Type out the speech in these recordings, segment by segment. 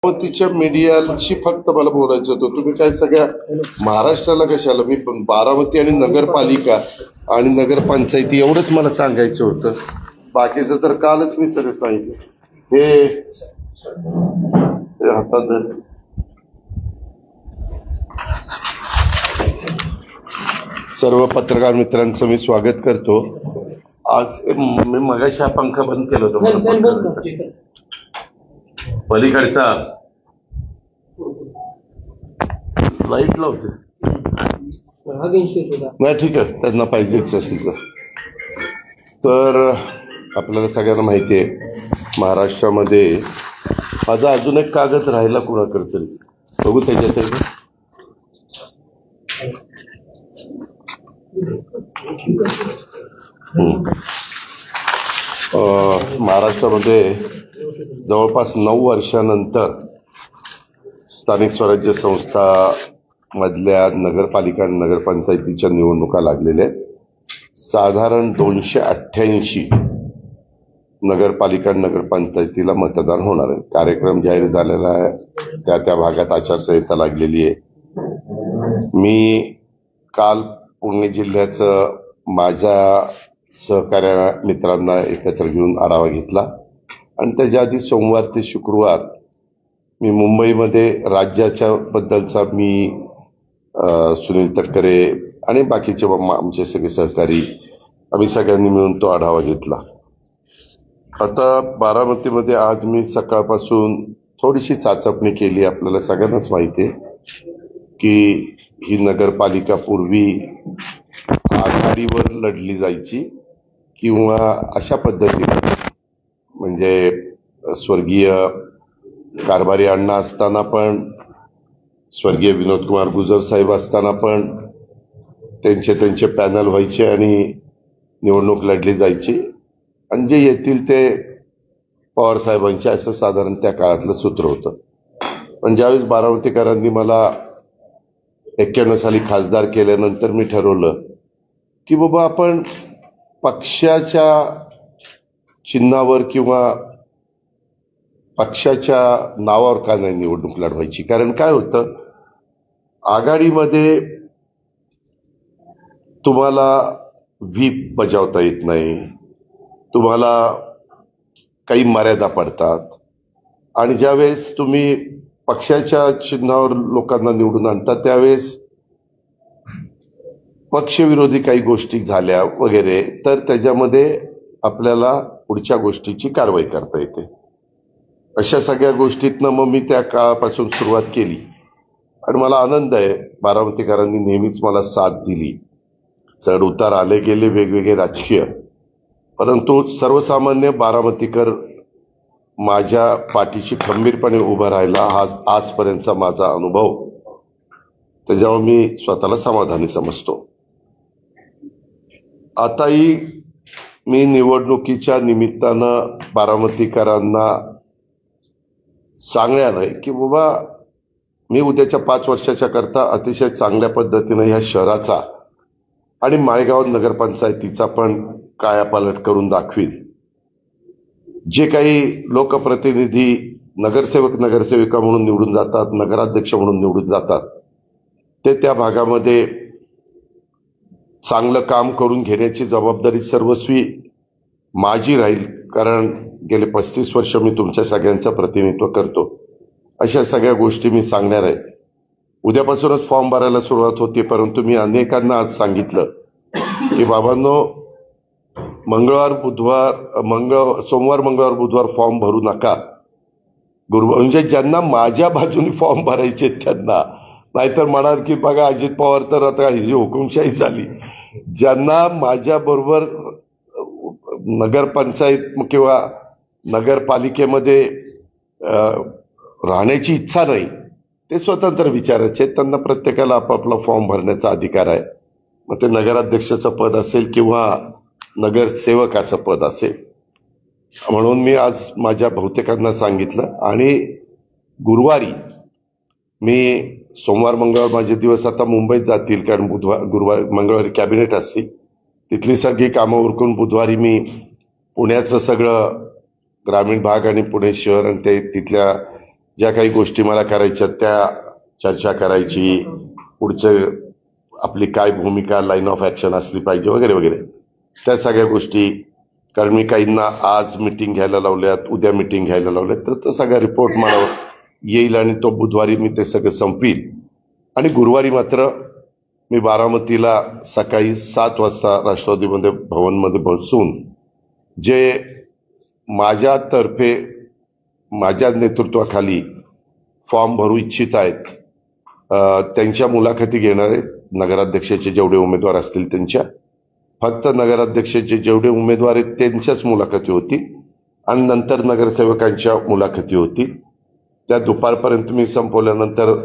तिच्या मीडियाशी फक्त मला बोलायचं होतं. तुम्ही काय सगळ्या महाराष्ट्राला कशाला? मी पण बारामती आणि नगरपालिका आणि नगरपंचायती एवढंच मला सांगायचं होतं. बाकीचं तर कालच मी सगळं सांगितलं. हे हातात सर्व पत्रकार मित्रांचं मी स्वागत करतो. आज मी मगाशी हा पंखा बंद केला होता. पलीकडचा लाईट लावते नाही, ठीक आहे, त्यांना पाहिजेच असेल तर. आपल्याला सगळ्यांना माहिती आहे महाराष्ट्रामध्ये माझा अजून एक कागद राहिला कुणाकडे तरी, बघू त्याच्यात. महाराष्ट्रामध्ये जवळपास 9 वर्षानंतर स्थानिक स्वराज्य संस्था मधल्या नगरपालिका आणि नगरपंचायतीच्या निवडणुका लागलेल्या आहेत. साधारण 288 नगरपालिका आणि नगरपंचायतीला मतदान होणार आहे. कार्यक्रम जाहीर झालेला आहे, त्या भागात आचारसंहिता लागलेली आहे. मी काल पुणे जिल्ह्याचं माझ्या सहकार्य मित्रांना एकत्र घेऊन आढावा घेतला आणि त्याच्या आधी सोमवार ते शुक्रवार मी मुंबईमध्ये राज्याच्या बद्दलचा मी सुनील तटकरे आणि बाकीचे आमचे सगळे सहकारी आम्ही सगळ्यांनी मिळून तो आढावा घेतला. आता बारामतीमध्ये आज मी सकाळपासून थोडीशी चाचपणी केली. आपल्याला सगळ्यांनाच माहिती आहे की ही नगरपालिका पूर्वी आघाडीवर लढली जायची किंवा अशा पद्धतीने, म्हणजे स्वर्गीय कारभारी अण्णा असताना पण, स्वर्गीय विनोद कुमार गुजर साहेब असताना पण त्यांचे पॅनल व्हायचे आणि निवडणूक लढली जायची आणि जे येतील ते पवार साहेबांचे, असं साधारण त्या काळातलं सूत्र होतं. पण ज्यावेळेस बारामतीकरांनी मला 91 साली खासदार केल्यानंतर मी ठरवलं की बाबा आपण पक्षाच्या चिन्हावर किंवा पक्षाच्या नावावर का नाही निवडणूक लढवायची. कारण काय होतं, आघाडीमध्ये तुम्हाला व्हीप बजावता येत नाही, तुम्हाला काही मर्यादा पडतात आणि ज्यावेळेस तुम्ही पक्षाच्या चिन्हावर लोकांना निवडून आणता त्यावेळेस पक्षविरोधी काही गोष्टी झाल्या वगैरे तर त्याच्यामध्ये आपल्याला पुढच्या गोष्टीची कारवाई करता येते. अशा सगळ्या गोष्टीतनं मग मी त्या काळापासून सुरुवात केली आणि मला आनंद आहे बारामतीकरांनी नेहमीच मला साथ दिली. चढ उतार आले गेले वेगवेगळे राजकीय, परंतु सर्वसामान्य बारामतीकर माझ्या पाठीशी खंबीरपणे उभा राहिला हा आजपर्यंतचा माझा अनुभव. त्याच्यावर मी स्वतःला समाधानी समजतो. आताही मी निवडणुकीच्या निमित्तानं बारामतीकरांना सांगणार आहे की बाबा मी उद्याच्या 5 वर्षाच्या करता अतिशय चांगल्या पद्धतीनं ह्या शहराचा आणि माळेगाव नगरपंचायतीचा पण कायापालट करून दाखवील. जे काही लोकप्रतिनिधी नगरसेवक नगरसेविका म्हणून निवडून जातात, नगराध्यक्ष म्हणून निवडून जातात, ते त्या भागामध्ये चांगलं काम करून घेण्याची जबाबदारी सर्वस्वी माझी राहील. कारण गेले 35 वर्ष मी तुमच्या सगळ्यांचं प्रतिनिधित्व करतो. अशा सगळ्या गोष्टी मी सांगणार आहे. उद्यापासूनच फॉर्म भरायला सुरुवात होती, परंतु मी अनेकांना आज सांगितलं की बाबांनो, सोमवार मंगळवार बुधवार फॉर्म भरू नका. म्हणजे ज्यांना माझ्या बाजूने फॉर्म भरायचे त्यांना, नाहीतर म्हणाल की बघा अजित पवार तर आता ही हुकुमशाही झाली. ज्यांना माझ्या बरोबर नगरपंचायत किंवा नगरपालिकेमध्ये राहण्याची इच्छा नाही, ते स्वतंत्र विचारायचे. त्यांना प्रत्येकाला आपापला फॉर्म भरण्याचा अधिकार आहे. मग ते नगराध्यक्षाचं पद असेल किंवा नगरसेवकाचं पद असेल. म्हणून मी आज माझ्या बहुतेकांना सांगितलं आणि गुरुवारी मी, सोमवार मंगळवार माझे दिवस आता मुंबईत जातील, कारण मंगळवारी कॅबिनेट असते, तिथली सगळी कामं उरकून बुधवारी मी पुण्याचं सगळं ग्रामीण भाग आणि पुणे शहर आणि ते तिथल्या ज्या काही गोष्टी मला करायच्या त्या चर्चा करायची, पुढचं आपली काय भूमिका, लाईन ऑफ ऍक्शन असली पाहिजे वगैरे वगैरे, त्या सगळ्या गोष्टी. कारण मी काहींना आज मिटिंग घ्यायला लावल्यात, उद्या मिटिंग घ्यायला लावल्यात, तर तो सगळा रिपोर्ट मला येईल आणि तो बुधवारी मी ते सगळं संपील. आणि गुरुवारी मात्र मी बारामतीला सकाळी 7 वाजता राष्ट्रवादीमध्ये भवनमध्ये बसून जे माझ्यातर्फे माझ्या नेतृत्वाखाली फॉर्म भरू इच्छित आहेत त्यांच्या मुलाखती घेणार आहेत. नगराध्यक्षाचे जेवढे उमेदवार असतील त्यांच्या, फक्त नगराध्यक्षाचे जेवढे उमेदवार आहेत त्यांच्याच मुलाखती होतील आणि नंतर नगरसेवकांच्या मुलाखती होतील. त्या दुपारपर्यंत मी संपवल्यानंतर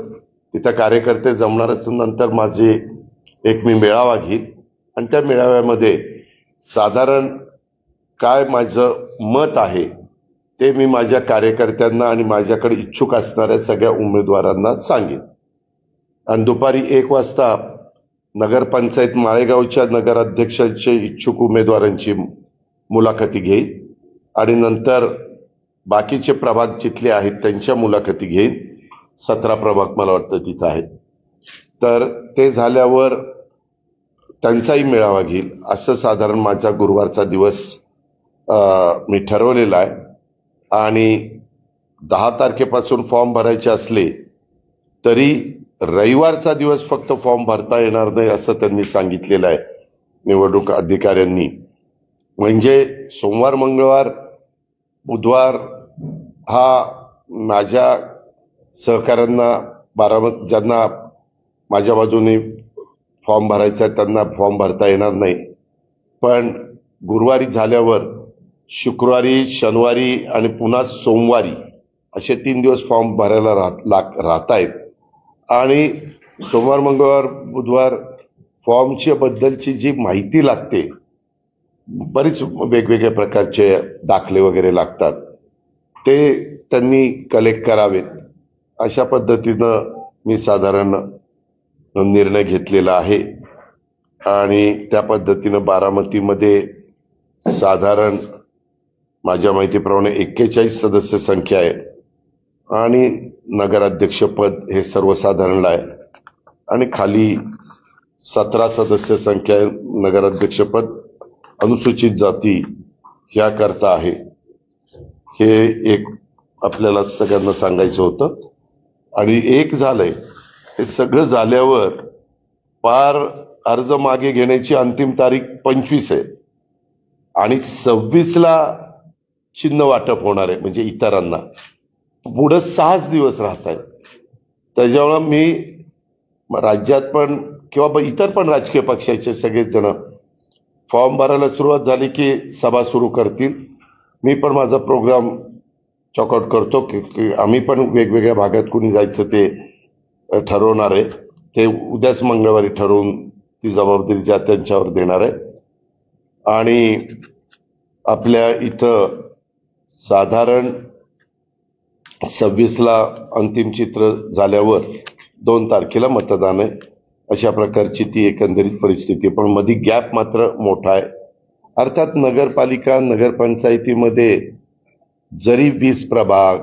तिथं कार्यकर्ते जमणारच. नंतर माझे एक मी मेळावा घेईन आणि त्या मेळाव्यामध्ये साधारण काय माझं मत आहे ते मी माझ्या कार्यकर्त्यांना आणि माझ्याकडे इच्छुक असणाऱ्या सगळ्या उमेदवारांना सांगेन. आणि दुपारी 1 वाजता नगरपंचायत माळेगावच्या नगराध्यक्षांचे इच्छुक उमेदवारांची मुलाखती घेईन आणि नंतर बाकीचे प्रभाग जिथले आहेत त्यांच्या मुलाखती घेईन. 17 प्रभाग मला वाटतं तिथं आहेत. तर ते झाल्यावर त्यांचाही मेळावा घेईल. असं साधारण माझा गुरुवारचा दिवस मी ठरवलेला आहे. आणि 10 तारखेपासून फॉर्म भरायचे असले तरी रविवारचा दिवस फक्त फॉर्म भरता येणार नाही असं त्यांनी सांगितलेलं आहे निवडणूक अधिकाऱ्यांनी. म्हणजे सोमवार, मंगळवार, बुधवार हा माझ्या सहकाऱ्यांना ज्यांना माझ्या बाजूने फॉर्म भरायचा आहे त्यांना फॉर्म भरता येणार नाही. पण गुरुवारी झाल्यावर शुक्रवारी, शनिवारी आणि पुन्हा सोमवारी असे 3 दिवस फॉर्म भरायला राहत आहेत. आणि सोमवार, मंगळवार, बुधवार फॉर्मच्या बद्दलची जी माहिती लागते, बरीच वेगवेगळ्या प्रकारचे दाखले वगैरे लागतात, ते त्यांनी कलेक्ट करावेत. अशा पद्धतीनं मी साधारण निर्णय घेतलेला आहे. आणि त्या पद्धतीनं बारामतीमध्ये साधारण माझ्या माहितीप्रमाणे 41 सदस्य संख्या आहे आणि नगराध्यक्षपद हे सर्वसाधारण आहे आणि खाली 17 सदस्य संख्या आहे. नगराध्यक्षपद अनुसूचित जाती ह्या करता आहे. हे एक आपल्याला सगळ्यांना सांगायचं होतं. आणि एक झालंय, हे सगळं झाल्यावर पार अर्ज मागे घेण्याची अंतिम तारीख 25 आहे आणि 26ला चिन्ह वाटप होणार आहे. म्हणजे इतरांना पुढे 6 दिवस राहत आहेत. त्याच्यामुळे मी राज्यात पण किंवा इतर पण राजकीय पक्षाचे सगळेच जण फॉर्म भरायला सुरुवात झाली की सभा सुरू करतील. मी पण माझा प्रोग्राम चॉकआउट करतो की आम्ही पण वेगवेगळ्या भागात कुणी जायचं ते ठरवणार आहे. ते उद्याच मंगळवारी ठरवून ती जबाबदारी ज्या त्यांच्यावर देणार आहे. आणि आपल्या इथं साधारण 26ला अंतिम चित्र झाल्यावर 2 तारखेला मतदान आहे. अशा प्रकारची ती एकंदरीत परिस्थिती. पण मध्ये गॅप मात्र मोठा आहे. अर्थात नगरपालिका, नगरपंचायतीमध्ये जरी 20 प्रभाग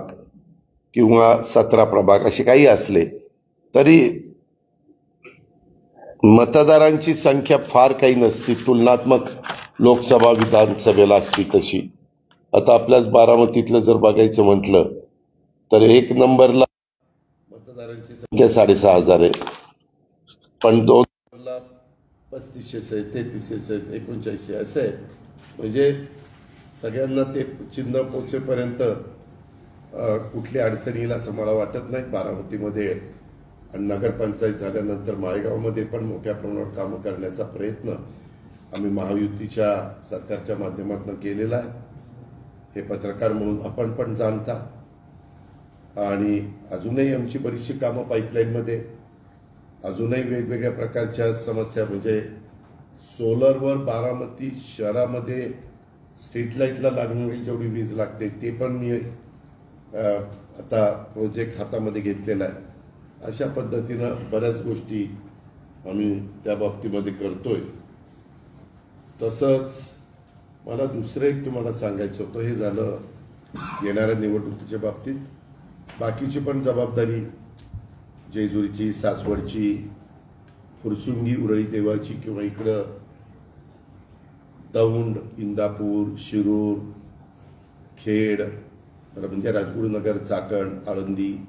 किंवा 17 प्रभाग असे काही असले तरी मतदारांची संख्या फार काही नसती तुलनात्मक लोकसभा, विधानसभेला असती तशी. आता आपल्याच बारामतीतलं जर बघायचं म्हटलं तर 1 नंबरला मतदारांची संख्या 6,500 आहे, पण 2 नंबरला 3500 आहे, 3300 आहे, 3900 असं आहे. म्हणजे सगळ्यांना ते चिन्ह पोचेपर्यंत कुठली अडचण येईल असं मला वाटत नाही बारामतीमध्ये. आणि नगरपंचायत झाल्यानंतर माळेगावमध्ये पण मोठ्या प्रमाणावर कामं करण्याचा प्रयत्न आम्ही महायुतीच्या सरकारच्या माध्यमातून केलेला आहे. हे पत्रकार म्हणून आपण पण जाणता. आणि अजूनही आमची बरीचशी कामं पाईपलाईनमध्ये, अजूनही वेगवेगळ्या प्रकारच्या समस्या. म्हणजे सोलरवर बारामती शहरामध्ये स्ट्रीट लाईटला लागणारी जेवढी वीज लागते ते पण मी आता प्रोजेक्ट हातामध्ये घेतलेला आहे. अशा पद्धतीनं बऱ्याच गोष्टी आम्ही त्या बाबतीमध्ये करतोय. तसंच मला दुसरं एक तुम्हाला सांगायचं होतं. हे झालं येणाऱ्या निवडणुकीच्या बाबतीत. बाकीची पण जबाबदारी जेजुरीची, सासवडची, फुरसुंगी उरळी देवाची किंवा इकडं दौंड, इंदापूर, शिरूर, खेड, म्हणजे राजगुरुनगर, चाकण, आळंदी,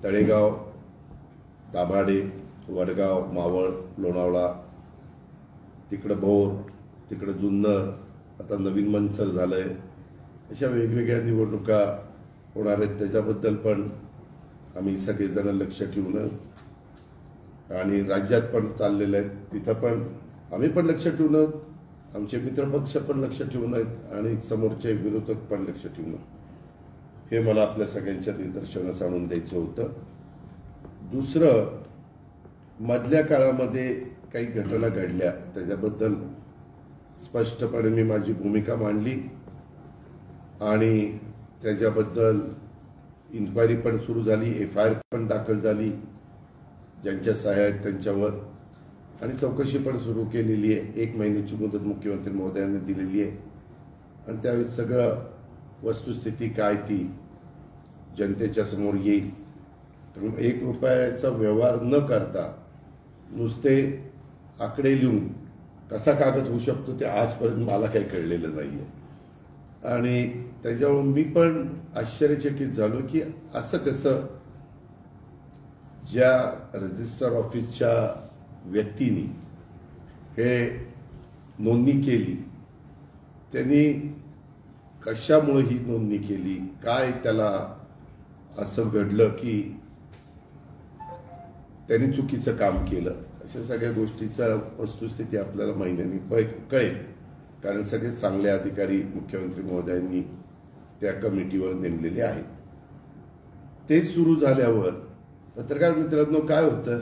तळेगाव, दाभाडे, वडगाव, मावळ, लोणावळा, तिकडं भोर, तिकडं जुन्नर, आता नवीन मनसर झालंय, अशा वेगवेगळ्या निवडणुका होणार आहेत. त्याच्याबद्दल पण आम्ही सगळेजण लक्ष ठेवून आणि राज्यात पण चाललेलं आहे तिथं पण आम्ही पण लक्ष ठेवून, आमचे मित्रपक्ष पण लक्ष ठेवून आहेत आणि समोरचे विरोधक पण लक्ष ठेवून, हे मला आपल्या सगळ्यांच्या निदर्शनास आणून द्यायचं होतं. दुसरं, मधल्या काळामध्ये काही घटना घडल्या त्याच्याबद्दल स्पष्टपणे मी माझी भूमिका मांडली आणि त्याच्याबद्दल इन्क्वायरी पण सुरू झाली, FIR पण दाखल झाली ज्यांच्या सहाय्या आहेत त्यांच्यावर, आणि चौकशी पण सुरू केलेली आहे. 1 महिन्याची मुदत मुख्यमंत्री महोदयांनी दिलेली आहे आणि त्यावेळेस सगळं वस्तुस्थिती काय ती जनतेच्या समोर येईल. तर 1 रुपयाचा व्यवहार न करता नुसते आकडे लिहून कसा कागद होऊ शकतो ते आजपर्यंत मला काही कळलेलं नाहीये. आणि त्याच्यावर मी पण आश्चर्यचकित झालो की असं कसं, ज्या रजिस्टर ऑफिसच्या व्यक्तीने हे नोंदणी केली त्यांनी कशामुळे ही नोंदणी केली, काय त्याला असं घडलं की त्यांनी चुकीचं काम केलं, अशा सगळ्या गोष्टीचा वस्तुस्थिती आपल्याला महिन्यांनी कळेल. कारण सगळे चांगले अधिकारी मुख्यमंत्री महोदयांनी त्या कमिटीवर नेमलेले आहेत. ते सुरू झाल्यावर पत्रकार मित्रांनो काय होतं,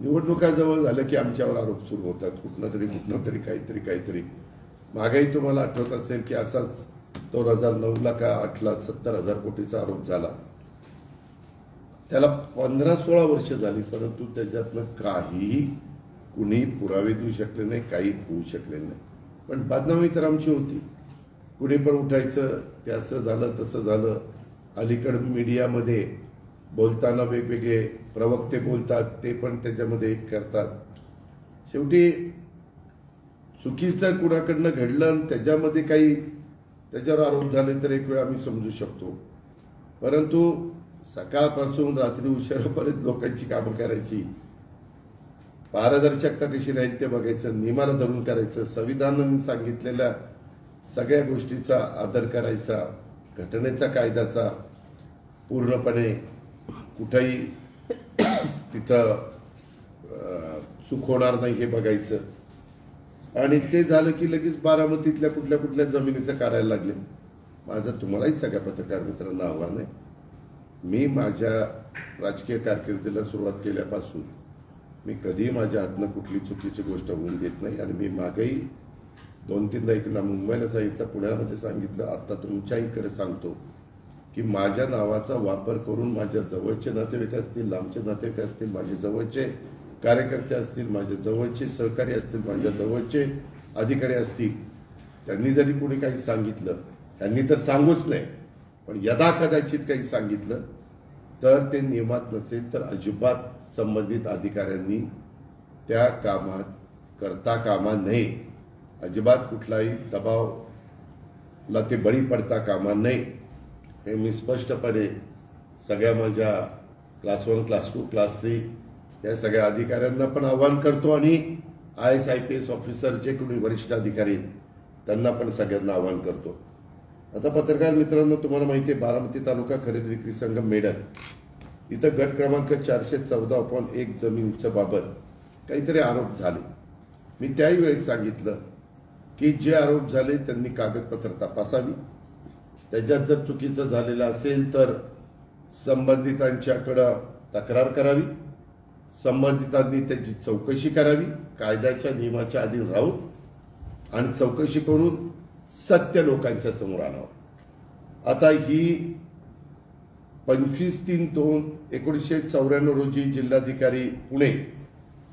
निवडणुका जवळ झाल्या की आमच्यावर आरोप सुरू होतात, कुठनं तरी काहीतरी. मागेही तुम्हाला आठवत असेल की असाच 2009ला का 8ला 70,000 कोटीचा आरोप झाला. त्याला 15-16 वर्ष झाली, परंतु त्याच्यातनं काहीही कुणी पुरावे देऊ शकले नाही, काही होऊ शकले नाही. पण बदनामी तर आमची होती. कुणी पण उठायचं, ते असं झालं तसं झालं. अलीकड मीडियामध्ये बोलताना वेगवेगळे प्रवक्ते बोलतात, ते पण त्याच्यामध्ये करतात. शेवटी चुकीचं कुणाकडनं घडलं आणि त्याच्यामध्ये काही त्याच्यावर आरोप झाले तर एक वेळ आम्ही समजू शकतो. परंतु सकाळपासून रात्री उशिरापर्यंत लोकांची कामं करायची, पारदर्शकता कशी राहील ते बघायचं, नियमाला धरून करायचं, संविधानाने सांगितलेल्या सगळ्या गोष्टीचा आदर करायचा, घटनेचा कायद्याचा पूर्णपणे कुठेही तिथं चूक होणार नाही हे बघायचं. आणि ते झालं की लगेच बारामतीतल्या कुठल्या जमिनीचं काढायला लागले. माझं तुम्हालाही सगळ्या पत्रकार मित्रांना आव्हान आहे, मी माझ्या राजकीय कारकिर्दीला सुरुवात केल्यापासून मी कधीही माझ्या हातनं कुठली चुकीची गोष्ट होऊन देत नाही. आणि मी मागेही 2-3दा इकडे मुंबईला सांगितलं, पुण्यामध्ये सांगितलं, आता तुमच्या इकडे सांगतो की माझ्या नावाचा वापर करून माझ्या जवळचे नातेवाईक असतील, लांबचे नातेवाईक असतील, माझे जवळचे कार्यकर्ते असतील, माझे जवळचे सहकारी असतील, माझ्या जवळचे अधिकारी असतील, त्यांनी जरी कोणी काही सांगितलं, त्यांनी तर सांगूच नाही, पण यदा कदाचित काही सांगितलं तर ते नियमात नसेल तर अजिबात संबंधित अधिकाऱ्यांनी त्या कामात करता कामा नये. अजिबात कुठलाही दबावला ते बळी पडता कामा नये, हे मी स्पष्टपणे सगळ्या माझ्या क्लास 1, क्लास 2, क्लास 3 या सगळ्या अधिकाऱ्यांना पण आवाहन करतो. आणि IAS IPS ऑफिसर जे कोणी वरिष्ठ अधिकारी त्यांना पण सगळ्यांना आवाहन करतो. आता पत्रकार मित्रांनो, तुम्हाला माहिती आहे, बारामती तालुका खरेदी विक्री संघ मेडल इथं गट क्रमांक 414/1 जमिनीच्या बाबत काहीतरी आरोप झाले. मी त्याही वेळी सांगितलं की जे आरोप झाले त्यांनी कागदपत्र तपासावी, त्याच्यात जर चुकीचं झालेलं असेल तर संबंधितांच्याकडं तक्रार करावी, संबंधितांनी त्याची चौकशी करावी, कायद्याच्या नियमाच्या अधीन राहून, आणि चौकशी करून सत्य लोकांच्या समोर आणावं. आता ही 25/3/1994 रोजी जिल्हाधिकारी पुणे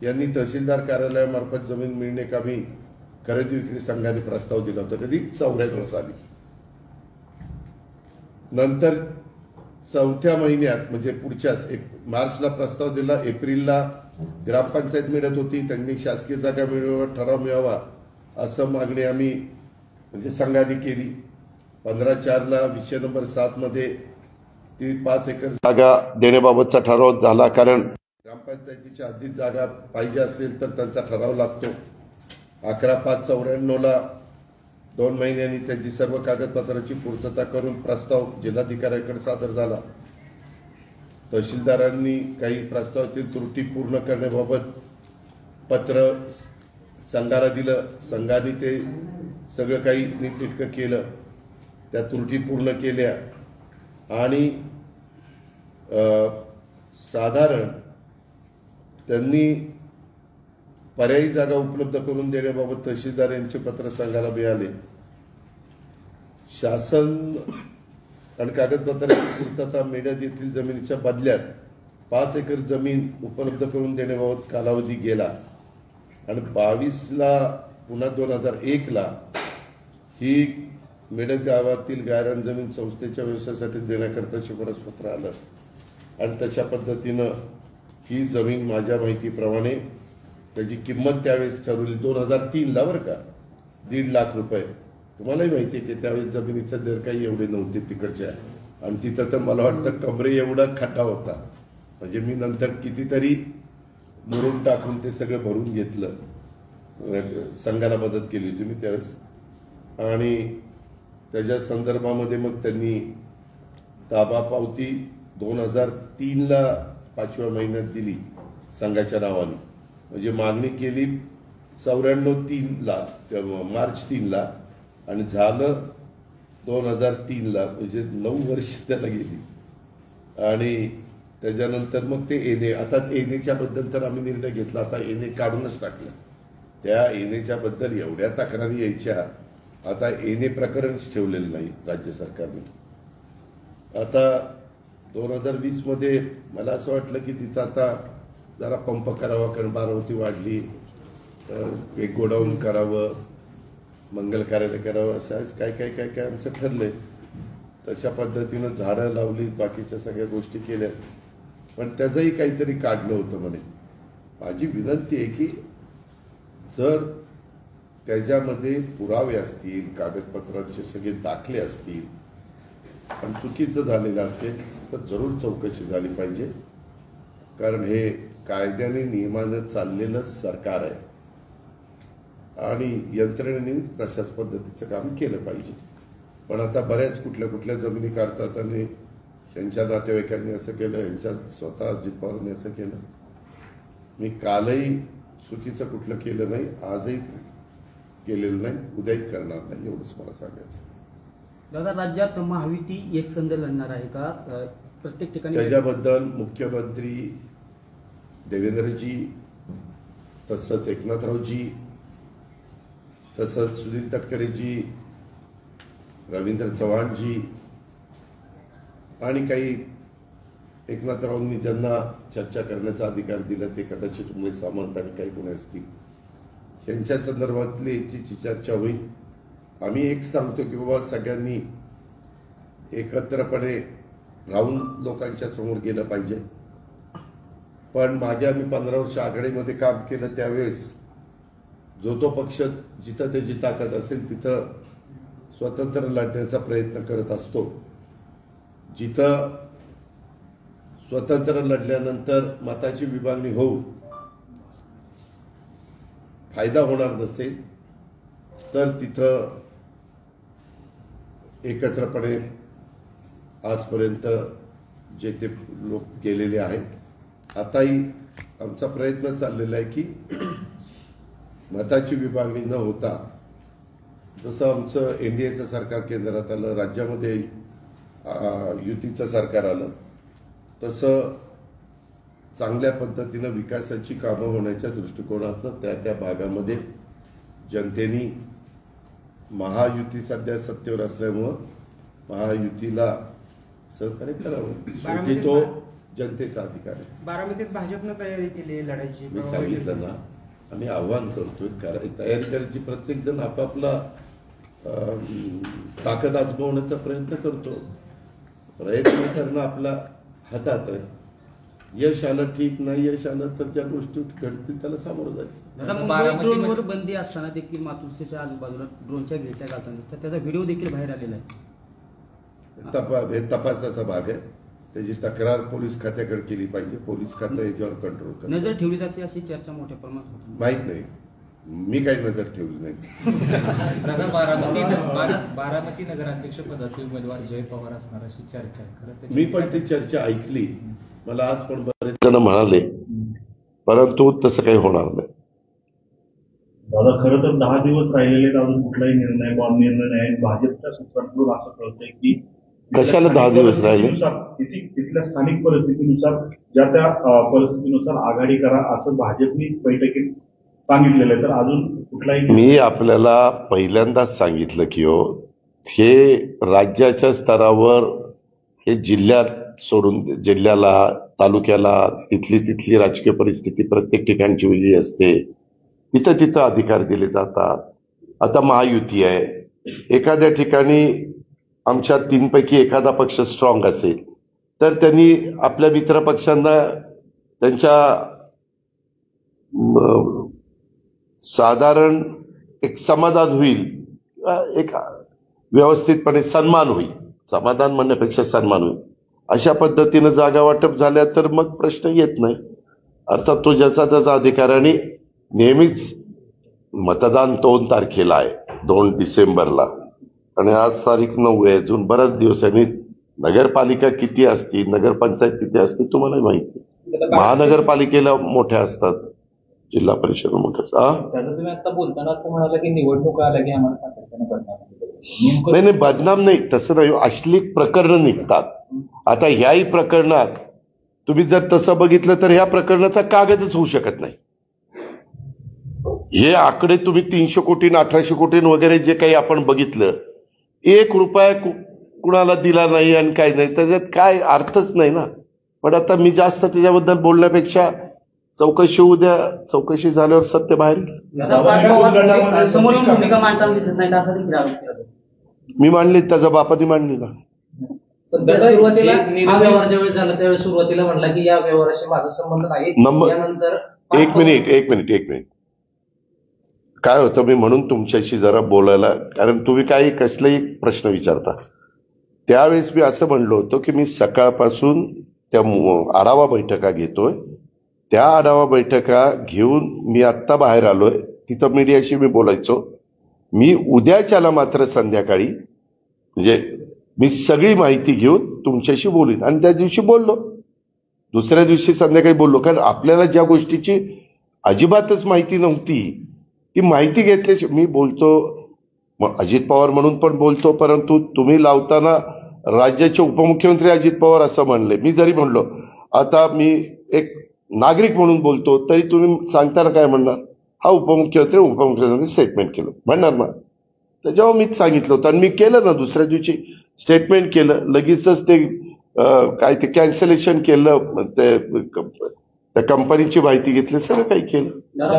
यांनी तहसीलदार कार्यालयामार्फत जमीन मिळणेकामी खरेदी विक्री संघाने प्रस्ताव दिला होता. कधी 94 साली. नंतर चौथ्या महिन्यात म्हणजे पुढच्याच मार्चला प्रस्ताव दिला, एप्रिलला ग्रामपंचायत मिळत होती, त्यांनी शासकीय जागा मिळवा, ठराव मिळावा असं मागणी आम्ही म्हणजे संघाने केली. 15/4ला विषय नंबर 7 मध्ये ती 5 एकर जागा देण्याबाबतचा ठराव झाला. कारण ग्रामपंचायतीच्या हद्दीत जागा पाहिजे असेल तर त्यांचा ठराव लागतो. 11/5/94ला 2 महिन्यांनी त्यांची सर्व कागदपत्रांची पूर्तता करून प्रस्ताव जिल्हाधिकाऱ्यांकडे सादर झाला. तहसीलदारांनी काही प्रस्तावातील त्रुटी पूर्ण करण्याबाबत पत्र संघाला दिलं. संघाने ते सगळं काही नीटनेटकं केलं, त्या त्रुटी पूर्ण केल्या आणि साधारण त्यांनी पर्यायी जागा उपलब्ध करून देण्याबाबत तहसीलदार यांचे पत्र संघाला मिळाले. शासन आणि कागदपत्रांची पूर्तता मेढ्यात येथील जमिनीच्या बदल्यात 5 एकर जमीन उपलब्ध करून देण्याबाबत कालावधी गेला आणि 22ला पुन्हा 2001ला ही मेढत गावातील गायरान जमीन संस्थेच्या व्यवसायासाठी देण्याकरता शिफारस पत्र आलं आणि तशा पद्धतीनं ही जमीन माझ्या माहितीप्रमाणे त्याची किंमत त्यावेळेस ठरवली 2003ला बरं का, 1.5 लाख रुपये. तुम्हालाही माहिती आहे की त्यावेळेस जमिनीचे दर काही एवढे नव्हते तिकडच्या, आणि तिथं तर मला वाटतं कमरे एवढा खड्डा होता. म्हणजे मी नंतर कितीतरी मुरुम टाकून ते सगळं भरून घेतलं, संघाला मदत केली होती मी त्यावेळेस. आणि त्याच्या संदर्भामध्ये मग त्यांनी ताबा पावती 2003ला 5व्या महिन्यात दिली संघाच्या नावाने. म्हणजे मागणी केली 94/3ला, मार्च 3ला, आणि झालं 2003ला, म्हणजे 9 वर्ष त्याला गेली. आणि त्याच्यानंतर मग ते एनए, आता एनएच्या बद्दल तर आम्ही निर्णय घेतला, आता एनए काढूनच टाकलं. त्या एनएच्या बद्दल एवढ्या तक्रारी यायच्या, आता एनए प्रकरणच ठेवलेलं नाही राज्य सरकारने. आता 2020 मध्ये मला असं वाटलं की तिथं आता जरा पंप करावा, कारण बारामती वाढली, एक गोडाऊन करावं, मंगल कार्यालय करावं, असं काय काय काय काय आमचं ठरलंय. तशा पद्धतीनं झाडं लावली, बाकीच्या सगळ्या गोष्टी केल्या, पण त्याचंही काहीतरी काढलं होतं म्हणे. माझी विनंती आहे की जर त्याच्यामध्ये पुरावे असतील, कागदपत्रांचे सगळे दाखले असतील आणि चुकीचं झालेलं असेल तर जरूर चौकशी झाली पाहिजे. कारण हे कायद्याने नियमानं चाललेलं सरकार आहे आणि यंत्रणेने तशाच पद्धतीचं काम केलं पाहिजे. पण आता बऱ्याच कुठल्या कुठल्या जमिनी काढतात आणि त्यांच्या नातेवाईकांनी असं केलं, यांच्या स्वतः अजित पवारांनी असं केलं. मी कालही चुकीचं कुठलं केलं नाही, आजही केलेलं नाही, उद्याही करणार नाही, एवढंच मला सांगायचं. दादा, राज्यात महायुती एक संध लढणार आहे का प्रत्येक ठिकाणी? त्याच्याबद्दल मुख्यमंत्री देवेंद्रजी, तसंच एकनाथरावजी, तसंच सुनील तटकरेजी, रवींद्र चव्हाणजी आणि काही एकनाथरावांनी ज्यांना चर्चा करण्याचा अधिकार दिला ते कदाचित उमेश सामंत आणि काही कोणी असतील, यांच्या संदर्भातली याची चर्चा होईल. आम्ही एक सांगतो की बाबा सगळ्यांनी एकत्रपणे राहून लोकांच्या समोर गेलं पाहिजे. पण मागे आम्ही 15 वर्ष आघाडीमध्ये काम केलं, त्यावेळेस जो तो पक्ष जिथं त्याची ताकद असेल तिथं स्वतंत्र लढण्याचा प्रयत्न करत असतो. जिथं स्वतंत्र लढल्यानंतर मताची विभागणी होऊ फायदा होणार नसेल तर तिथं एकत्रपणे आजपर्यंत जे ते लोक गेलेले आहेत. आताही आमचा प्रयत्न चाललेला आहे की मताची विभागणी न होता, जसं आमचं एनडीएचं सरकार केंद्रात आलं, राज्यामध्ये युतीचं सरकार आलं, तसं चांगल्या पद्धतीनं विकासाची कामं होण्याच्या दृष्टिकोनातून त्या त्या भागामध्ये जनतेने महायुती सध्या सत्तेवर असल्यामुळं महायुतीला सहकार्य करावं. शेवटी तो जनतेचा अधिकार आहे. बारामतीत भाजपनं तयारी केली लढायची. मी सांगितलं ना, आम्ही आव्हान करतोय, तयारी करायची. प्रत्येक जण आपापला ताकद आजमावण्याचा प्रयत्न करतो. प्रयत्न करणं आपला हातात आहे. यश आलं ठीक, नाही यश आलं तर ज्या गोष्टी घडतील त्याला सामोरं जायचं. दादा, मुंबईत ड्रोनवर बंदी असताना देखील मातोश्रीच्या आजूबाजूला ड्रोनच्या गिरट्या घालताना दिसतात. त्याचा व्हिडिओ देखील बाहेर आलेला आहे. हे तपासाचा भाग आहे. त्याची तक्रार पोलीस खात्याकडे केली पाहिजे. पोलीस खातं याच्यावर कंट्रोल करतं. नजर ठेवली जाते अशी चर्चा मोठ्या प्रमाणात होती. माहित नाही, मी काही नजर ठेवली नाही. दादा, बारामती नगराध्यक्ष पदाचे उमेदवार जय पवार असणार अशी चर्चा आहे. मी पण ती चर्चा ऐकली. मला आज पण बरेच जण म्हणाले, परंतु तसं काही होणार नाही. दादा, खरं तर 10 दिवस राहिलेले अजून कुठलाही निर्णय नाही. भाजपच्या सूत्रांकडून असं कळतंय की कशाला 10 दिवस राहिले? तिथल्या स्थानिक परिस्थितीनुसार ज्या त्या परिस्थितीनुसार आघाडी करा असं भाजपने बैठकीत सांगितलेलं आहे. तर अजून कुठलाही मी आपल्याला पहिल्यांदाच सांगितलं की हे राज्याच्या स्तरावर हे जिल्ह्यात सोडून जिल्ह्याला, तालुक्याला तिथली राजकीय परिस्थिती प्रत्येक ठिकाणची वेगळी असते. तिथं अधिकार दिले जातात. आता महायुती आहे. एखाद्या ठिकाणी आमच्या 3 पैकी एखादा पक्ष स्ट्रॉंग असेल तर त्यांनी आपल्या मित्र पक्षांना त्यांच्या साधारण एक समाधान होईल, एक व्यवस्थितपणे सन्मान होईल. समाधान म्हणण्यापेक्षा सन्मान होईल अशा पद्धतीनं जागा वाटप झाल्या तर मग प्रश्न येत नाही. अर्थात तो ज्याचा त्याचा अधिकार. आणि नेहमीच मतदान 2 तारखेला आहे, 2 डिसेंबरला, आणि आज तारीख 9 आहे. अजून बराच दिवस आहे. नगरपालिका किती असती, नगरपंचायत किती असते तुम्हाला माहिती. महानगरपालिकेला मोठ्या असतात, जिल्हा परिषद मोठ्या. तुम्ही आता बोलताना असं म्हणाला की निवडणूक आल्या की आम्हाला सातत्यानं बदनाम. नाही, बदनाम नाही, तसं नाही. अश्लील प्रकरणं निघतात. आता ह्याही प्रकरणात तुम्ही जर तसं बघितलं तर ह्या प्रकरणाचा कागदच होऊ शकत नाही. हे आकडे तुम्ही 300 कोटी 1800 कोटी वगैरे जे काही आपण बघितलं, 1 रुपया कुणाला दिला नाही आणि काही नाही, त्याच्यात काय अर्थच नाही ना. पण आता मी जास्त त्याच्याबद्दल बोलण्यापेक्षा चौकशी उद्या, चौकशी झाल्यावर सत्य बाहेर. समोरून भूमिका मांडताना दिसत नाही असं देखील आरोप केला. मी मांडली, त्याचा बापाने मांडली ना. सुरुवातीला व्यवहाराच्या वेळेस झाला त्यावेळेस सुरुवातीला म्हटला की या व्यवहाराशी माझा संबंध नाही. त्यानंतर एक मिनिट काय होतं, मी म्हणून तुमच्याशी जरा बोलायला, कारण तुम्ही काही कसलेही प्रश्न विचारता. त्यावेळेस मी असं म्हणलो होतो की मी सकाळपासून त्या आढावा बैठका घेतोय. त्या आढावा बैठका घेऊन मी आत्ता बाहेर आलोय. तिथं मीडियाशी मी बोलायचो. मी उद्याच्याला मात्र संध्याकाळी, म्हणजे मी सगळी माहिती घेऊन तुमच्याशी बोलीन. आणि त्या दिवशी बोललो, दुसऱ्या दिवशी संध्याकाळी बोललो. कारण आपल्याला ज्या गोष्टीची अजिबातच माहिती नव्हती ती माहिती घेतल्याशी मी बोलतो. अजित पवार म्हणून पण बोलतो, परंतु तुम्ही लावताना राज्याचे उपमुख्यमंत्री अजित पवार असं म्हणले. मी जरी म्हणलो आता मी एक नागरिक म्हणून बोलतो तरी तुम्ही सांगताना काय म्हणणार, हा उपमुख्यमंत्री स्टेटमेंट केलं म्हणणार ना. त्याच्यावर मीच सांगितलं होतं आणि मी केलं ना. दुसऱ्या दिवशी स्टेटमेंट केलं, लगेचच ते काय ते कॅन्सलेशन केलं, त्या कंपनीची माहिती घेतली, सगळं काही केलं.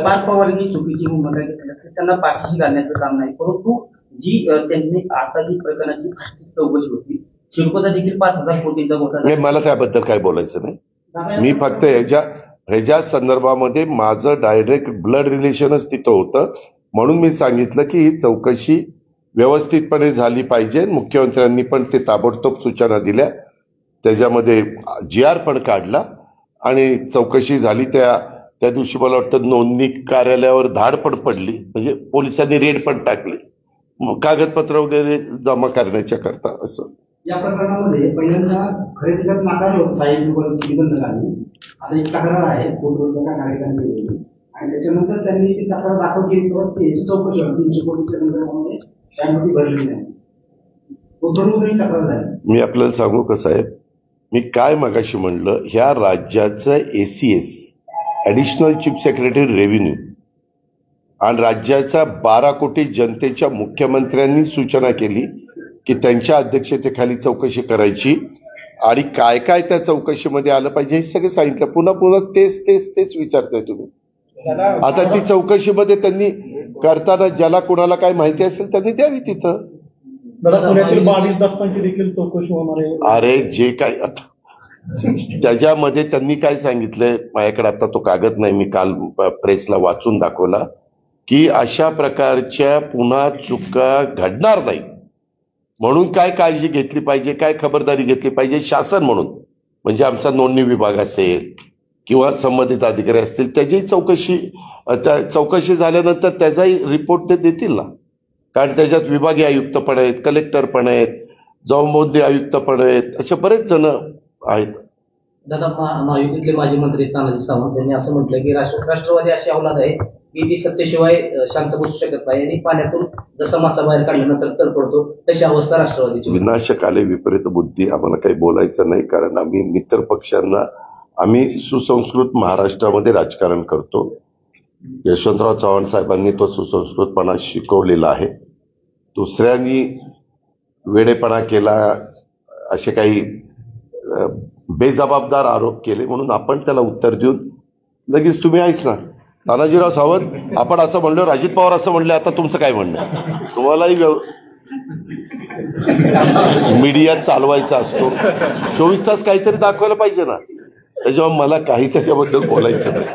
पार्थ पवारांनी चुकीची भूमिका घेतली, त्यांना पाठीशी घालण्याचं काम नाही. परंतु जी त्यांनी आता जी प्रकरणाची चौकशी होती, सिडकोचा देखील 5,000 कोटींचा घोटाळा. मला त्याबद्दल काय बोलायचं नाही. मी फक्त ह्याच्या संदर्भामध्ये माझं डायरेक्ट ब्लड रिलेशनच तिथं होतं. म्हणून मी सांगितलं की ही चौकशी व्यवस्थितपणे झाली पाहिजे. मुख्यमंत्र्यांनी पण ते ताबडतोब सूचना दिल्या, त्याच्यामध्ये GR पण काढला आणि चौकशी झाली. त्या दिवशी मला वाटतं नोंदणी कार्यालयावर धाड पण पडली, म्हणजे पोलिसांनी रेड पण टाकली कागदपत्र वगैरे जमा करण्याच्या करता. असं या प्रकरणामध्ये पहिल्यांदा खरेदी करत नाकारलं होतं साहेब निबंध झाली असं एक तक्रार आहे कोर्टाच्या नागरिकांनी केलेली. आणि त्याच्यानंतर त्यांनी ती तक्रार दाखल केली तर त्याची चौकशी 300 कोटीच्या नंतर त्यामध्ये भरलेली नाही. तक्रार झाली. मी आपल्याला सांगू का साहेब, मी काय मगाशी म्हणलं, ह्या राज्याचं ACS additional chief secretary revenue आणि राज्याच्या 12 कोटी जनतेच्या मुख्यमंत्र्यांनी सूचना केली की त्यांच्या अध्यक्षतेखाली चौकशी करायची आणि काय काय त्या चौकशीमध्ये आलं पाहिजे हे सगळं सांगितलं. पुन्हा तेच विचारताय तुम्ही. आता ती चौकशीमध्ये त्यांनी करताना ज्याला कुणाला काय माहिती असेल त्यांनी द्यावी तिथं. दादा पुण्यातील 22 दस्तांची देखील चौकशी होणार आहे. अरे जे काय आता त्याच्यामध्ये त्यांनी काय सांगितलंय, माझ्याकडे आता तो कागद नाही, मी काल प्रेसला वाचून दाखवला की अशा प्रकारच्या पुन्हा चुका घडणार नाही म्हणून काय काळजी घेतली पाहिजे, काय खबरदारी घेतली पाहिजे शासन म्हणून, म्हणजे आमचा नोंदणी विभाग असेल किंवा संबंधित अधिकारी असतील त्याची चौकशी झाल्यानंतर त्याचाही रिपोर्ट ते देतील ना. कारण त्याच्यात विभागीय आयुक्त पण आहेत, कलेक्टर पण आहेत, जौमोद्दे आयुक्त पण आहेत, असे बरेच जण आहेत. दादा महायुतीतले माजी मंत्री तानाजी सावंत यांनी असं म्हटलं की राष्ट्रवादी अशी अवलाद आहे की ती सत्तेशिवाय शांत बसू शकत नाही आणि पाण्यातून जसा मासा बाहेर काढल्यानंतर तर पडतो तशी अवस्था राष्ट्रवादीची. विनाशक आले विपरीत बुद्धी, आम्हाला काही बोलायचं नाही कारण आम्ही मित्र पक्षांना आम्ही सुसंस्कृत महाराष्ट्रामध्ये राजकारण करतो. यशवंतराव चव्हाण साहेबांनी तो सुसंस्कृतपणा शिकवलेला आहे. दुसऱ्यांनी वेडेपणा केला, असे काही बेजबाबदार आरोप केले म्हणून आपण त्याला उत्तर देऊन लगेच तुम्ही आहेच ना तानाजीराव सावंत, आपण असं म्हणलो, अजित पवार असं म्हणले, आता तुमचं काय म्हणणं? तुम्हालाही मीडिया चालवायचा असतो, 24 तास काहीतरी दाखवायला पाहिजे ना, त्याच्यामुळे मला काही त्याच्याबद्दल बोलायचं नाही.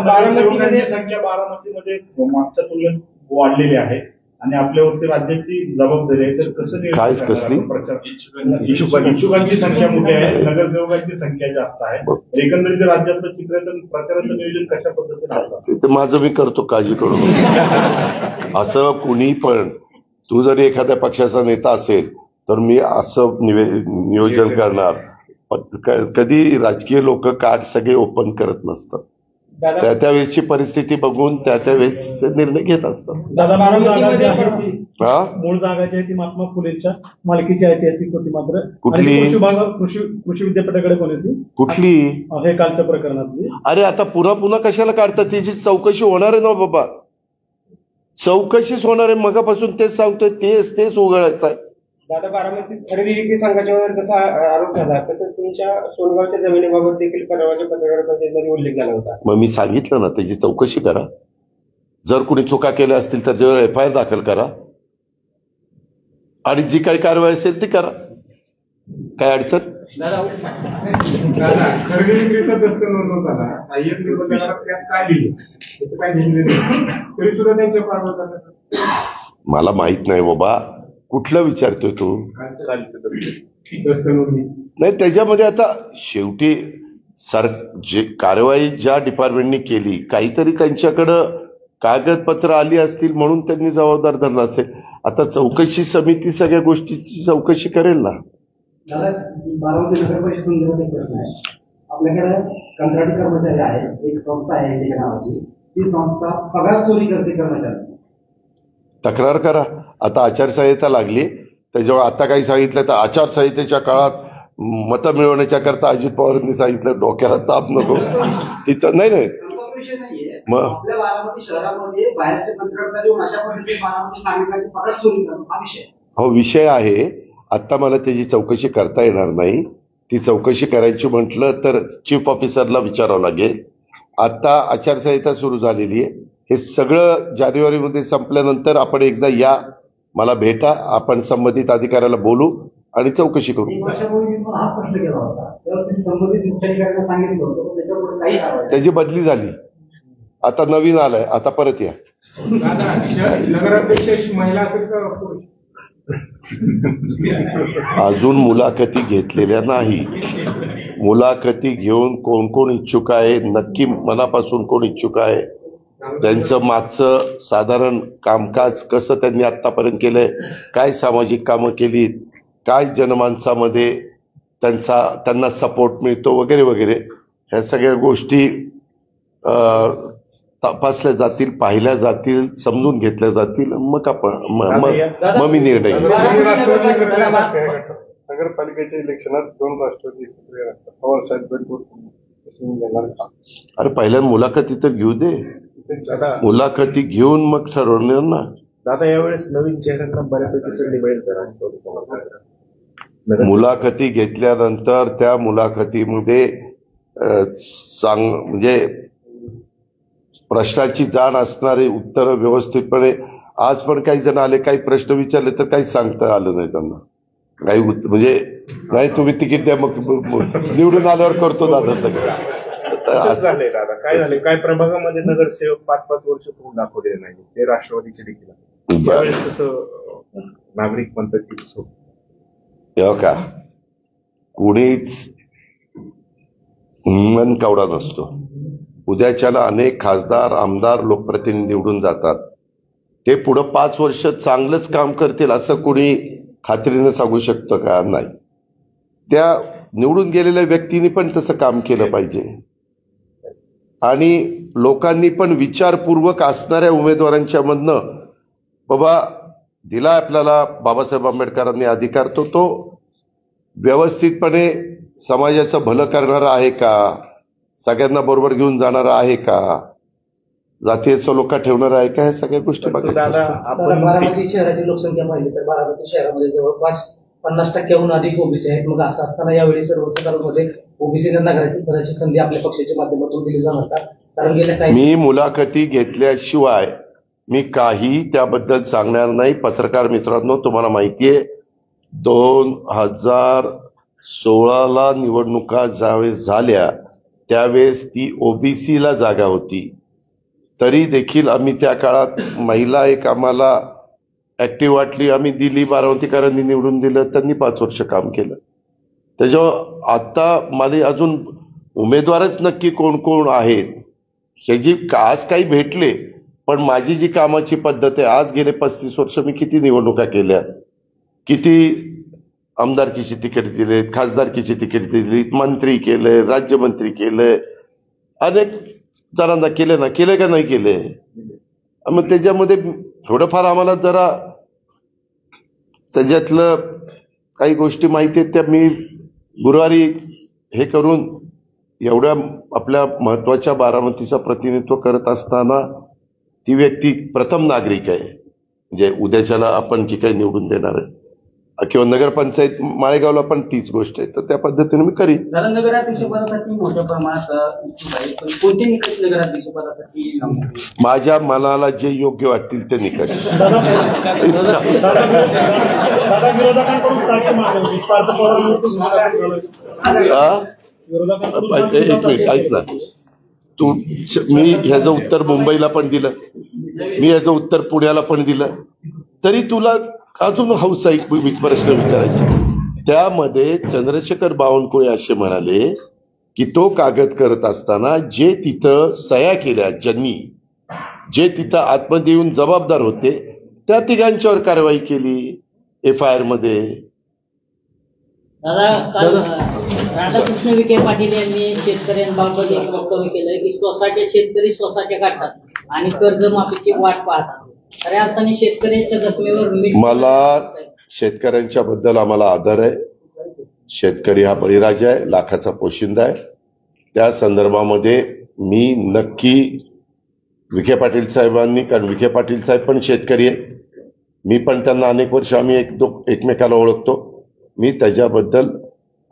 बारामतीमध्ये संख्या बारामतीमध्ये मागच्या तुलनेत वाढलेली आहे आणि आपल्यावरती राज्याची जबाबदारी आहे, तर कसं काय कसली इच्छुकांची संख्या मोठी आहे, नगरसेवकांची संख्या जास्त आहे, एकंदरीत राज्यातलं चित्र प्रचाराचं नियोजन कशा पद्धतीने असतं ते माझं मी करतो, काळजी करू नका. असं कुणी पण, तू जरी एखाद्या पक्षाचा नेता असेल तर मी असं नियोजन करणार. कधी राजकीय लोक कार्ड सगळे ओपन करत नसतात, त्या वेळेसची परिस्थिती बघून त्या वेळेस निर्णय घेत असतात. दादा मूळ जागा जी आहे ती महात्मा फुलेंच्या मालकीची ऐतिहासिक होती, मात्र कुठली कृषी विद्यापीठाकडे कोण होती कुठली हे कालच्या प्रकरणातली. अरे आता पुन्हा कशाला काढतात, त्याची चौकशी होणार आहे ना बाबा, चौकशीच होणार आहे. मगापासून तेच सांगतोय, तेच उघडत आहे. दादा बारामतीत खरेदी विक्री संघाच्यावर जसा आरोप झाला तसंच तुमच्या सोनगावच्या जमिनीबाबत देखील परवाच्या पत्रकार परिषदेमध्ये उल्लेख झाला होता. मग मी सांगितलं ना, त्याची चौकशी करा. जर कुणी चुका केल्या असतील तर त्याच्यावर FIR दाखल करा आणि जी काही कारवाई असेल ती करा. काय अडचण? खरेदी विक्रीचा दस्त नोंदवताना काय लिहिलं तरी सुद्धा त्यांच्या पार्वता मला माहित नाही बाबा, कुठलं विचारतोय तू? नाही, त्याच्यामध्ये आता शेवटी जे कारवाई ज्या डिपार्टमेंटनी केली, काहीतरी त्यांच्याकडं कागदपत्र आली असतील म्हणून त्यांनी जबाबदार धरला असेल. आता चौकशी समिती सगळ्या गोष्टीची चौकशी करेल ना. दादा बारामती नगर परिषदेसंदर्भात एक प्रश्न आहे. आपल्याकडे कंत्राटी कर्मचारी आहेत, एक संस्था आहे एका नावाची, ती संस्था पगार चोरी करते कर्मचारी. तक्रार करा. आता आचारसंहिता लागली, त्याच्यावर आता काही सांगितलं तर आचारसंहितेच्या काळात मतं मिळवण्याच्या करता अजित पवारांनी सांगितलं डोक्याला ताप नको तिथं. नाही विषय नाहीये, आपल्या बारामती शहरामध्ये बाहेरचे कंत्राटदार येऊन अशा पद्धतीने बारामती नागरिकांची पगार चोरी करणं हा विषय. हो, विषय आहे. आता मला त्याची चौकशी करता येणार नाही. ती चौकशी करायची म्हटलं तर चीफ ऑफिसरला विचारावं लागेल. आता आचारसंहिता सुरू झालेली आहे. हे सगळं जानेवारीमध्ये संपल्यानंतर आपण एकदा या, मला भेटा, आपण संबंधित अधिकाऱ्याला बोलू आणि चौकशी करू. 1 वर्षापूर्वी मी हा प्रश्न केला होता, तेव्हा तुम्ही संबंधित मुख्याधिकाऱ्यांना सांगितलं होतं, पण त्याच्यापुढे काही कारवाई. त्याची बदली झाली, आता नवीन आलाय, आता परत या. नगराध्यक्ष महिला असेल का पुरुष? अजून मुलाखती घेतलेल्या नाही. मुलाखती घेऊन कोण कोण इच्छुक आहे, नक्की मनापासून कोण इच्छुक आहे, त्यांचं मागचं साधारण कामकाज कसं त्यांनी आतापर्यंत केलंय, काय सामाजिक कामं केली, काय जनमानसामध्ये त्यांना सपोर्ट मिळतो वगैरे वगैरे, ह्या सगळ्या गोष्टी तपासल्या जातील, पाहिल्या जातील, समजून घेतल्या जातील. मग मी निर्णय. नगरपालिकेच्या इलेक्शनात 2 राष्ट्रवादी पवार साहेब. अरे पहिल्यांदा मुलाखती तर घेऊ दे, मुलाखती घेऊन मग ठरवणार ना. दादा यावेळेस नवीन चेहऱ्यांना बऱ्यापैकी संधी मिळेल का? मुलाखती घेतल्यानंतर त्या मुलाखतीमध्ये म्हणजे प्रश्नाची जाण असणारे उत्तर व्यवस्थितपणे आज पण काही जण आले, काही प्रश्न विचारले तर काही सांगता आलं नाही त्यांना. काही म्हणजे नाही तुम्ही तिकीट द्या मग निवडून आल्यावर करतो दादा सगळं. तसंच झालंय दादा. काय झालंय, काय प्रभागामध्ये नगरसेवक 5-5 वर्ष करून दाखवलेले नाही, ते राष्ट्रवादीचे देखील आहे. त्यावेळेस कसं नागरिक म्हणतात की कसं का कुणीच मन कवडा नसतो. उद्याच्याला अनेक खासदार, आमदार, लोकप्रतिनिधी निवडून जातात. ते पुढं 5 वर्ष चांगलंच काम करतील असं कुणी खात्रीनं सांगू शकतं का? नाही. त्या निवडून गेलेल्या व्यक्तींनी पण तसं काम केलं पाहिजे आणि लोकांनी पण विचारपूर्वक असणाऱ्या उमेदवारांच्या मधनं बाबा दिला आपल्याला बाबासाहेब आंबेडकरांनी अधिकार, तो व्यवस्थितपणे समाजाचं भलं करणारा आहे का, सगळ्यांना बरोबर घेऊन जाणारा आहे का, जातीय सलोखा ठेवणारा आहे का, ह्या सगळ्या गोष्टी बघायच्या असतात. बारामती शहराची लोकसंख्या पाहिली तर बारामती शहरामध्ये जवळपास 50% अधिक ओबीसी आहेत. मग असं असताना यावेळी सर्वसाधारणमध्ये ओबीसींना नगराची संधी आपल्या पक्षाच्या माध्यमातून दिली जाणार का? कारण गेल्या काही मी मुलाखती घेतल्याशिवाय मी काही त्याबद्दल सांगणार नाही. पत्रकार मित्रांनो, तुम्हाला माहितीये 2016ला निवडणुका ज्यावेळेस झाल्या त्यावेळेस ती ओबीसीला जागा होती. तरी देखील आम्ही त्या काळात महिला एक आम्हाला ऍक्टिव्ह वाटली, आम्ही दिली. बारामतीकरांनी निवडून दिलं, त्यांनी 5 वर्ष काम केलं. त्याच्यावर आता मला अजून उमेदवारच नक्की कोण कोण आहेत ह्याची आज काही भेटले, पण माझी जी कामाची पद्धत आहे, आज गेले 35 वर्ष मी किती निवडणुका केल्या, किती आमदारकीची तिकीट दिलेत, खासदारकीची तिकीट दिलीत, मंत्री केले, राज्यमंत्री केले, अनेक जणांना केले ना, केले का नाही केले. मग त्याच्यामध्ये थोडंफार आम्हाला जरा त्याच्यातलं काही गोष्टी माहिती आहेत, त्या मी गुरुवारी हे करून एवढ्या आपल्या महत्वाच्या बारामतीचं प्रतिनिधित्व करत असताना ती व्यक्ती प्रथम नागरिक आहे. म्हणजे उद्याच्याला आपण जी काही निवडून देणार आहे किंवा नगरपंचायत माळेगावला पण तीच गोष्ट आहे, तर त्या पद्धतीने मी करीन. नगराध्यक्ष पदासाठी मोठ्या प्रमाणात इच्छुक आहे, पण कोणते निकष नगराध्यक्ष पदासाठी? माझ्या मनाला जे योग्य वाटतील ते निकष. दादा विरोधकांकडून सारखी मागणी पार्थ पवार एक मिनिट ऐक ना तू. मी ह्याचं उत्तर मुंबईला पण दिलं, मी ह्याचं उत्तर पुण्याला पण दिलं, तरी तुला अजून हौस आहे प्रश्न विचारायचे. त्यामध्ये चंद्रशेखर बावनकुळे असे म्हणाले की तो कागद करत असताना जे तिथं सह्या केल्या, ज्यांनी जे तिथं आतमध्ये येऊन जबाबदार होते त्या तिघांच्यावर कारवाई केली FIR मध्ये. राधाकृष्ण विखे पाटील यांनी शेतकऱ्यांबाबत एक वक्तव्य केलंय की शेतकरी स्वतःच्या काढतात आणि कर्जमाफीची वाट पाहतात. खऱ्या अर्थाने शेतकऱ्यांच्या जखमेवर मला शेतकऱ्यांच्या बद्दल आम्हाला आदर आहे. शेतकरी हा बळीराजा आहे, लाखाचा पोशिंदा आहे. त्या संदर्भामध्ये मी नक्की विखे पाटील साहेबांनी, कारण विखे पाटील साहेब पण शेतकरी आहेत, मी पण त्यांना अनेक वर्ष आम्ही एकमेकाला ओळखतो. मी त्याच्याबद्दल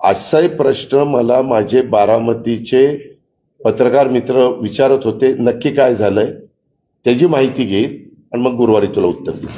असाही प्रश्न मला माझे बारामतीचे पत्रकार मित्र विचारत होते, नक्की काय झालंय त्याची माहिती घेईल आणि मग गुरुवारी तुला उत्तर देईल.